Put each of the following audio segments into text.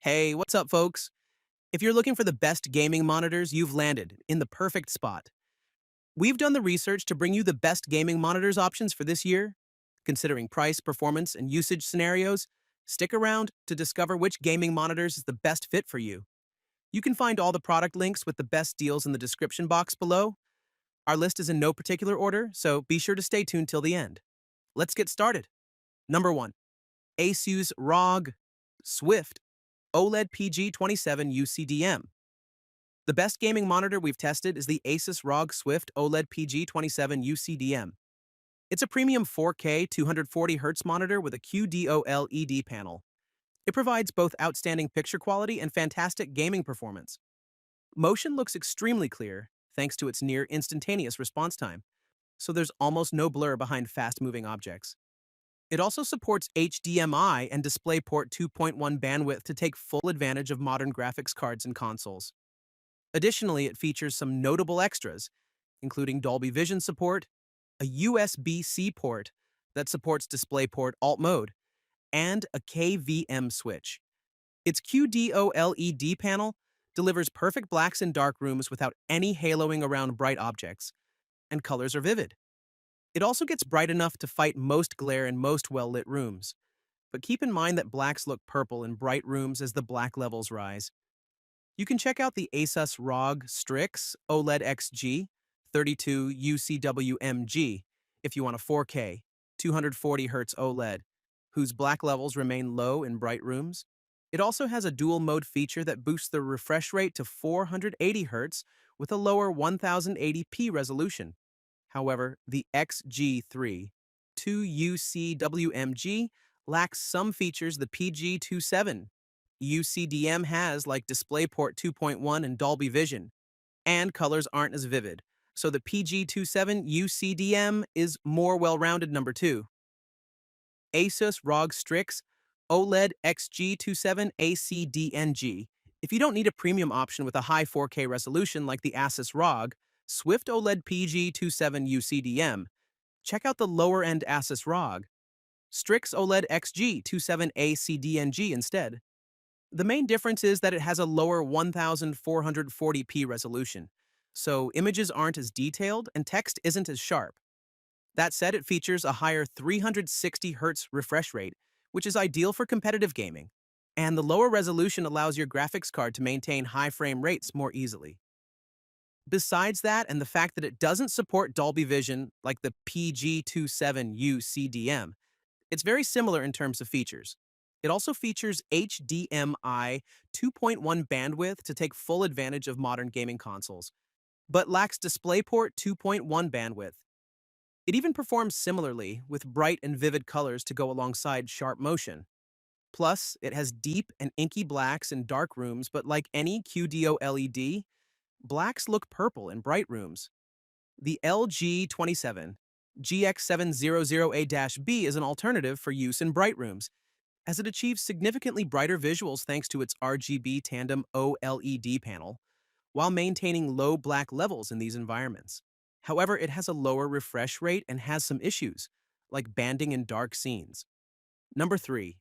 Hey, what's up, folks? If you're looking for the best gaming monitors, you've landed in the perfect spot. We've done the research to bring you the best gaming monitors options for this year. Considering price, performance, and usage scenarios, stick around to discover which gaming monitors is the best fit for you. You can find all the product links with the best deals in the description box below. Our list is in no particular order, so be sure to stay tuned till the end. Let's get started. Number 1. ASUS ROG Swift OLED PG27 UCDM. The best gaming monitor we've tested is the ASUS ROG Swift OLED PG27 UCDM. It's a premium 4K 240Hz monitor with a QD-OLED panel. It provides both outstanding picture quality and fantastic gaming performance. Motion looks extremely clear thanks to its near instantaneous response time, so there's almost no blur behind fast-moving objects. It also supports HDMI and DisplayPort 2.1 bandwidth to take full advantage of modern graphics cards and consoles. Additionally, it features some notable extras, including Dolby Vision support, a USB-C port that supports DisplayPort Alt Mode, and a KVM switch. Its QD-OLED panel delivers perfect blacks in dark rooms without any haloing around bright objects, and colors are vivid. It also gets bright enough to fight most glare in most well-lit rooms. But keep in mind that blacks look purple in bright rooms as the black levels rise. You can check out the ASUS ROG Strix OLED XG 32 UCWMG if you want a 4K 240Hz OLED, whose black levels remain low in bright rooms. It also has a dual mode feature that boosts the refresh rate to 480Hz with a lower 1080p resolution. However, the XG3 2UCWMG lacks some features the PG27 UCDM has, like DisplayPort 2.1 and Dolby Vision, and colors aren't as vivid, so the PG27 UCDM is more well-rounded. Number 2. ASUS ROG Strix OLED XG27 ACDNG. If you don't need a premium option with a high 4K resolution like the ASUS ROG Swift OLED PG27 UCDM, check out the lower-end ASUS ROG Strix OLED XG27 ACDNG instead. The main difference is that it has a lower 1440p resolution, so images aren't as detailed and text isn't as sharp. That said, it features a higher 360Hz refresh rate, which is ideal for competitive gaming, and the lower resolution allows your graphics card to maintain high frame rates more easily. Besides that, and the fact that it doesn't support Dolby Vision like the PG27U CDM, it's very similar in terms of features. It also features HDMI 2.1 bandwidth to take full advantage of modern gaming consoles, but lacks DisplayPort 2.1 bandwidth. It even performs similarly, with bright and vivid colors to go alongside sharp motion. Plus, it has deep and inky blacks in dark rooms, but like any QD-OLED, blacks look purple in bright rooms. The LG27 GX700A-B is an alternative for use in bright rooms, as it achieves significantly brighter visuals thanks to its RGB tandem OLED panel, while maintaining low black levels in these environments. However, it has a lower refresh rate and has some issues, like banding in dark scenes. Number 3.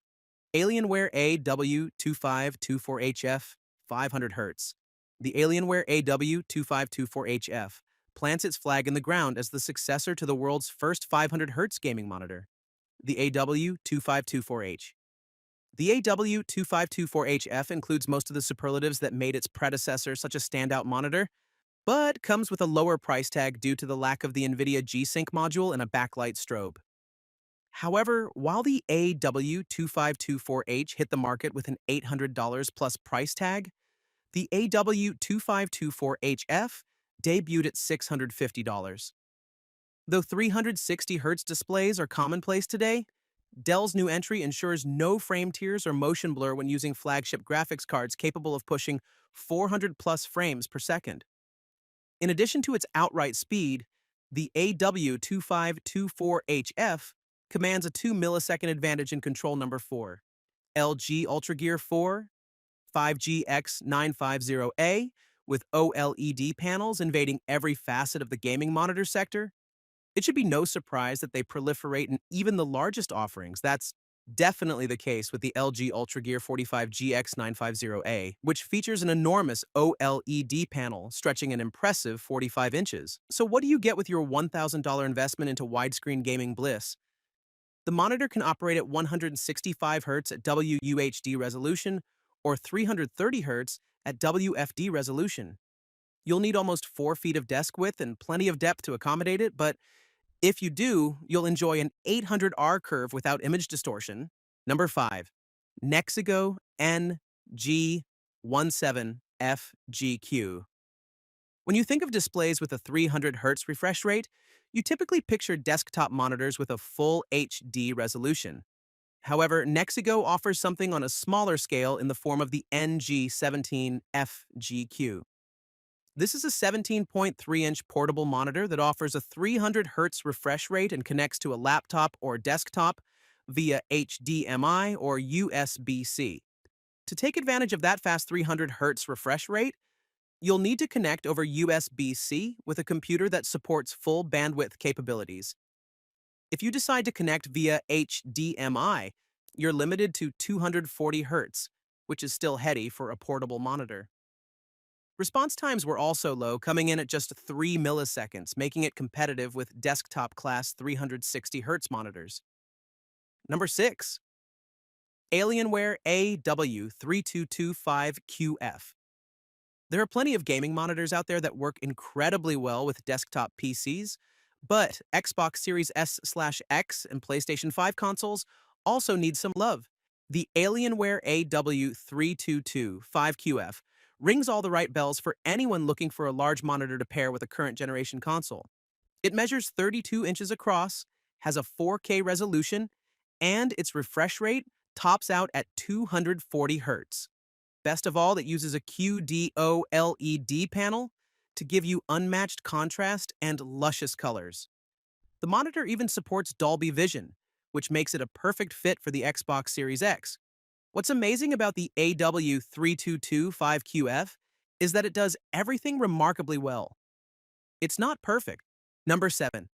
Alienware AW2524HF 500Hz. The Alienware AW2524HF plants its flag in the ground as the successor to the world's first 500Hz gaming monitor, the AW2524H. The AW2524HF includes most of the superlatives that made its predecessor such a standout monitor, but comes with a lower price tag due to the lack of the NVIDIA G-Sync module and a backlight strobe. However, while the AW2524H hit the market with an $800 plus price tag, the AW2524HF debuted at $650. Though 360Hz displays are commonplace today, Dell's new entry ensures no frame tears or motion blur when using flagship graphics cards capable of pushing 400 plus frames per second. In addition to its outright speed, the AW2524HF commands a 2 millisecond advantage in control. Number 4. LG UltraGear 4 5GX950A with OLED panels invading every facet of the gaming monitor sector. It should be no surprise that they proliferate in even the largest offerings, that's definitely the case with the LG UltraGear 45GX950A, which features an enormous OLED panel stretching an impressive 45 inches. So what do you get with your $1,000 investment into widescreen gaming bliss? The monitor can operate at 165 Hz at WUHD resolution or 330 Hz at WFD resolution. You'll need almost 4 feet of desk width and plenty of depth to accommodate it, but if you do, you'll enjoy an 800R curve without image distortion. Number 5. Nexigo NG17FGQ. When you think of displays with a 300 Hz refresh rate, you typically picture desktop monitors with a full HD resolution. However, Nexigo offers something on a smaller scale in the form of the NG17FGQ. This is a 17.3-inch portable monitor that offers a 300 Hz refresh rate and connects to a laptop or desktop via HDMI or USB-C. To take advantage of that fast 300 Hz refresh rate, you'll need to connect over USB-C with a computer that supports full bandwidth capabilities. If you decide to connect via HDMI, you're limited to 240 Hz, which is still heady for a portable monitor. Response times were also low, coming in at just 3 milliseconds, making it competitive with desktop-class 360 Hz monitors. Number 6. Alienware AW3225QF. There are plenty of gaming monitors out there that work incredibly well with desktop PCs, but Xbox Series S/X and PlayStation 5 consoles also need some love. The Alienware AW3225QF rings all the right bells for anyone looking for a large monitor to pair with a current generation console. It measures 32 inches across, has a 4K resolution, and its refresh rate tops out at 240 Hz. Best of all, it uses a QD OLED panel to give you unmatched contrast and luscious colors. The monitor even supports Dolby Vision, which makes it a perfect fit for the Xbox Series X. What's amazing about the AW3225QF is that it does everything remarkably well. It's not perfect. Number 7.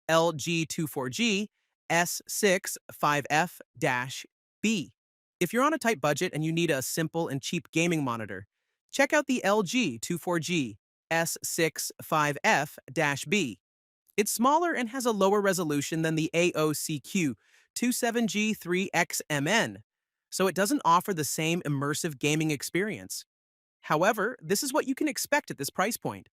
LG24G S65F-B. If you're on a tight budget and you need a simple and cheap gaming monitor, check out the LG24G S65F-B. It's smaller and has a lower resolution than the AOCQ 27G3XMN, so it doesn't offer the same immersive gaming experience. However, this is what you can expect at this price point.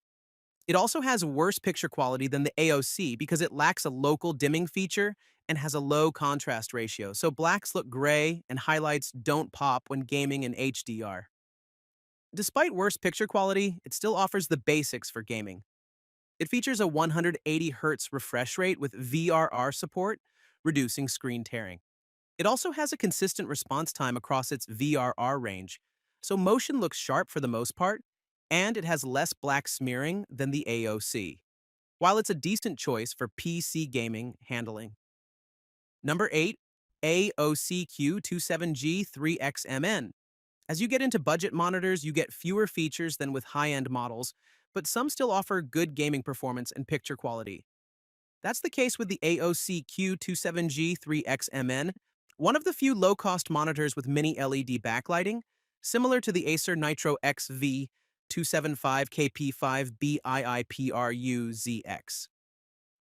It also has worse picture quality than the AOC because it lacks a local dimming feature and has a low contrast ratio, so blacks look gray and highlights don't pop when gaming in HDR. Despite worse picture quality, it still offers the basics for gaming. It features a 180 Hz refresh rate with VRR support, reducing screen tearing. It also has a consistent response time across its VRR range, so motion looks sharp for the most part, and it has less black smearing than the AOC, while it's a decent choice for PC gaming handling. Number 8. AOCQ 27G3XMN. As you get into budget monitors, you get fewer features than with high-end models, but some still offer good gaming performance and picture quality. That's the case with the AOCQ 27G3XMN, one of the few low-cost monitors with mini LED backlighting, similar to the Acer Nitro XV 275KP5BIIPRUZX.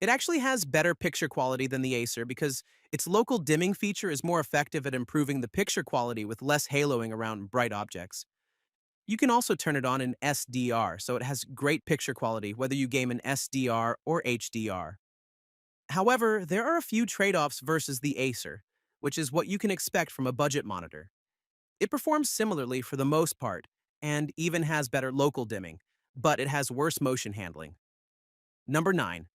It actually has better picture quality than the Acer because its local dimming feature is more effective at improving the picture quality with less haloing around bright objects. You can also turn it on in SDR, so it has great picture quality whether you game in SDR or HDR. However, there are a few trade-offs versus the Acer, which is what you can expect from a budget monitor. It performs similarly for the most part, and even has better local dimming, but it has worse motion handling. Number 9.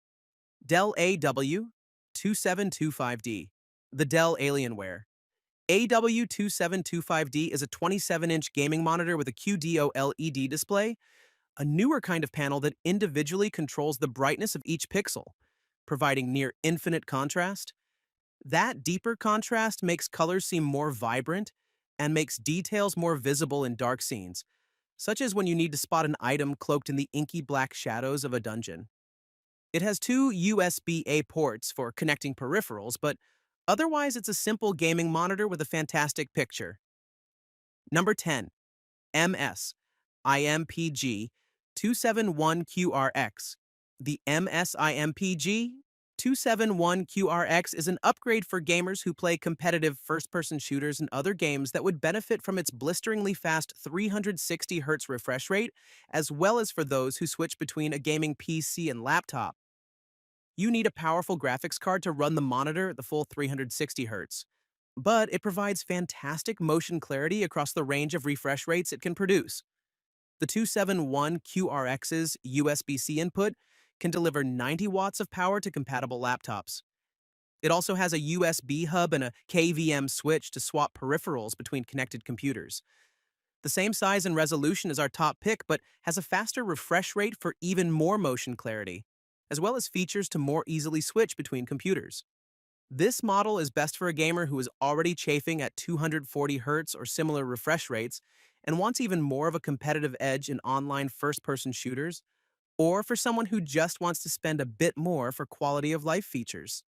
Dell AW2725D. The Dell Alienware AW2725D is a 27-inch gaming monitor with a QD OLED display, a newer kind of panel that individually controls the brightness of each pixel, providing near infinite contrast. That deeper contrast makes colors seem more vibrant and makes details more visible in dark scenes, such as when you need to spot an item cloaked in the inky black shadows of a dungeon. It has two USB-A ports for connecting peripherals, but Otherwise, it's a simple gaming monitor with a fantastic picture. Number 10. MS IMPG 271QRX. The MS IMPG 271QRX is an upgrade for gamers who play competitive first-person shooters and other games that would benefit from its blisteringly fast 360Hz refresh rate, as well as for those who switch between a gaming PC and laptop. You need a powerful graphics card to run the monitor at the full 360Hz, but it provides fantastic motion clarity across the range of refresh rates it can produce. The 271QRX's USB-C input can deliver 90 watts of power to compatible laptops. It also has a USB hub and a KVM switch to swap peripherals between connected computers. The same size and resolution as our top pick, but has a faster refresh rate for even more motion clarity, as well as features to more easily switch between computers. This model is best for a gamer who is already chafing at 240Hz or similar refresh rates and wants even more of a competitive edge in online first-person shooters, or for someone who just wants to spend a bit more for quality of life features.